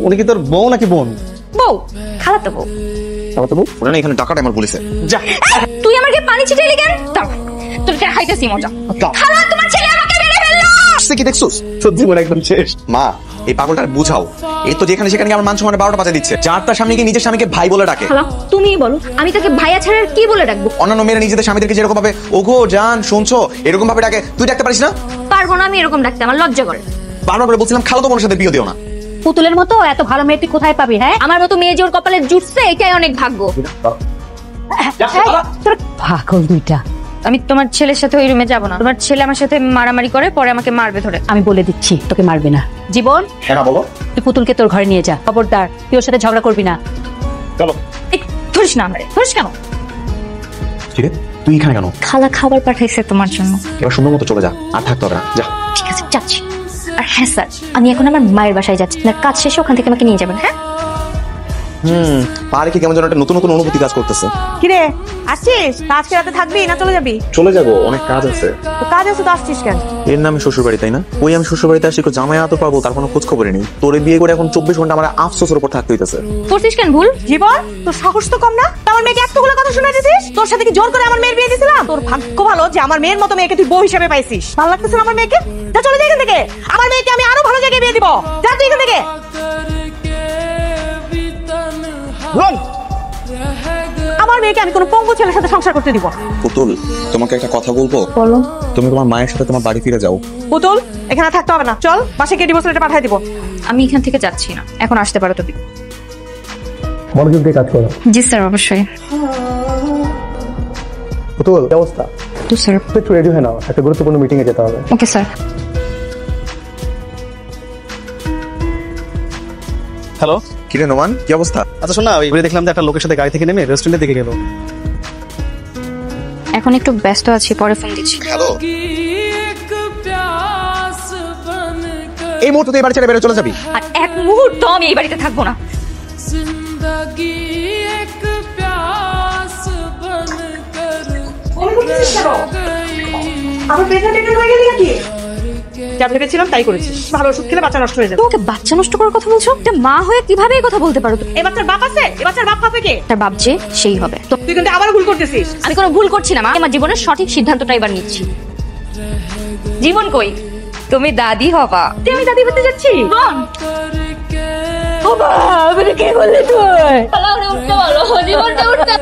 উনি কি তোর বউ নাকি বোন? বউ, খালাতো বউ। খালাতো বউ? ওরা না এখানে টাকাটা আমার বলেছে। যা। তুই আমাকে পানি ছিটাইলি কেন? তোর কে খাইতেছি মজা। খালা, তোমার ছেলে আমাকে মেরে ফেললো। সে কি দেখছস? সত্যি মনে একদম শেষ। মা, এই পাগলটার বুঝাও। এই তো যেখানে সেখানে আমার মান সম্মানে 12টা বাজে দিচ্ছে। যার তার সামনে গিয়ে নিজের স্বামীকে ভাই বলে ডাকে। খালা, তুমিই বলো, আমি তাকে ভাইয়া ছাড়া আর কি বলে ডাকবো? অন্যান্য মেয়েরা নিজেদের স্বামীদেরকে যেরকম ভাবে ওগো জান শুনছো এরকম ভাবে ডাকে, তুই ডাকতে পারিস না? পারবো না আমি এরকম ডাকতে, আমার লজ্জা করে। বারবার করে বলছিলাম খালাতো বোনের সাথে বিয়ে দিও না। পুতুলের মতো এত ভালো মেয়ে তুই কোথায় পাবি? হ্যাঁ, আমার মতো মেয়ে যে ওর কপালে জুটছে এটাই অনেক ভাগ্য। তোর পাগল দুইটা। আমি তোমার ছেলের সাথে ওই রুমে যাব না। তোমার ছেলে আমার সাথে মারামারি করে, পরে আমাকে মারবে ধরে। আমি বলে দিচ্ছি তোকে মারবে না। জীবন, হ্যাঁ বলো। তুই পুতুলকে তোর ঘরে নিয়ে যা, খবরদার তুই ওর সাথে ঝগড়া করবি না। চলো। ধরিস না আমারে, ধরিস কেন? ঠিক আছে, তুই এখানে কেন? খালা খাবার পাঠাইছে তোমার জন্য। এবার সুন্দর মতো চলে যা, আর থাকতে হবে না, যা। ঠিক আছে, যাচ্ছি। আর হ্যাঁ স্যার, আমি এখন আমার মায়ের বাসায় যাচ্ছি। না, কাজ শেষে ওখান থেকে আমাকে নিয়ে যাবেন। হ্যাঁ, পারে কি কেমন যেন একটা নতুন নতুন অনুভূতি কাজ করতেছে। কিরে, আসছিস? আজকে রাতে থাকবি না চলে যাবি? চলে যাবো, অনেক কাজ আছে। তো কাজ আছে তো আসছিস কেন? এর নামে শ্বশুর বাড়ি, তাই না? ওই আমি শ্বশুর বাড়িতে আসি জামাই আতো পাবো, তার কোনো খোঁজ খবরই নেই। তোরে বিয়ে করে এখন 24 ঘন্টা আমার আফসোসের উপর থাকতে হইতেছে। করছিস কেন ভুল? জীবন, তোর সাহস তো কম না? আমার মেয়েকে এতগুলো কথা শুনে দিছিস। তোর সাথে কি জোর করে আমার মেয়ের বিয়ে দিছিলাম? তোর ভাগ্য ভালো যে আমার মেয়ের মতো মেয়েকে তুই বউ হিসেবে পাইছিস। ভালো লাগতেছে না আমার মেয়েকে? যা চলে যা এখান থেকে। আমার মেয়েকে আমি আরো ভালো জায়গায় বিয়ে দিব। যা তুই এখান থেকে। আমার মেয়েকে আমি কোনো পঙ্গু ছেলের সাথে সংসার করতে দিব। পুতুল, তোমাকে একটা কথা বলবো? বলো। তুমি তোমার মায়ের সাথে তোমার বাড়ি ফিরে যাও। পুতুল, এখানে থাকতে হবে না, চল বাসায় গিয়ে ডিভোর্স লেটার পাঠিয়ে দিব। আমি এখান থেকে যাচ্ছি না, এখন আসতে পারো তুমি। মনোযোগ দিয়ে কাজ করো। জি স্যার, অবশ্যই। পুতুল, কি অবস্থা? তো স্যার। একটু রেডি হয়ে নাও, একটা গুরুত্বপূর্ণ মিটিং এ যেতে হবে। Okay sir. হ্যালো, কিরে নোমান, কি অবস্থা? আচ্ছা শোন না, ওই দেখলাম যে একটা লোকের সাথে গাড়ি থেকে নেমে রেস্টুরেন্টের দিকে গেল। এখন একটু ব্যস্ত আছি, পরে ফোন দিচ্ছি। হ্যালো, এই মুহূর্তে এই বাড়ি ছেড়ে বেরো চলে যাবি? আর এক মুহূর্ত আমি এই বাড়িতে থাকবো না। আমার প্রেগন্যান্ট হয়ে গেলি নাকি? যা ভেবেছিলাম তাই করেছিস। ভালো ওষুধ খেলে বাচ্চা নষ্ট হয়ে যাবে। তোমাকে বাচ্চা নষ্ট করার কথা বলছো? একটা মা হয়ে কিভাবে এই কথা বলতে পারো? এই বাচ্চার বাপ আছে? এই বাচ্চার বাপ হবে কে? তার বাপ যে, সেই হবে। তো তুই কিন্তু আবার ভুল করতেছিস। আমি কোনো ভুল করছি না মা, আমার জীবনের সঠিক সিদ্ধান্তটা এবার নিচ্ছি। জীবন কই? তুমি দাদি হবা। আমি দাদি হতে যাচ্ছি। বোন, ও বাবা, কি করলি তুই? উঠতে বলো, জীবনটা উঠতে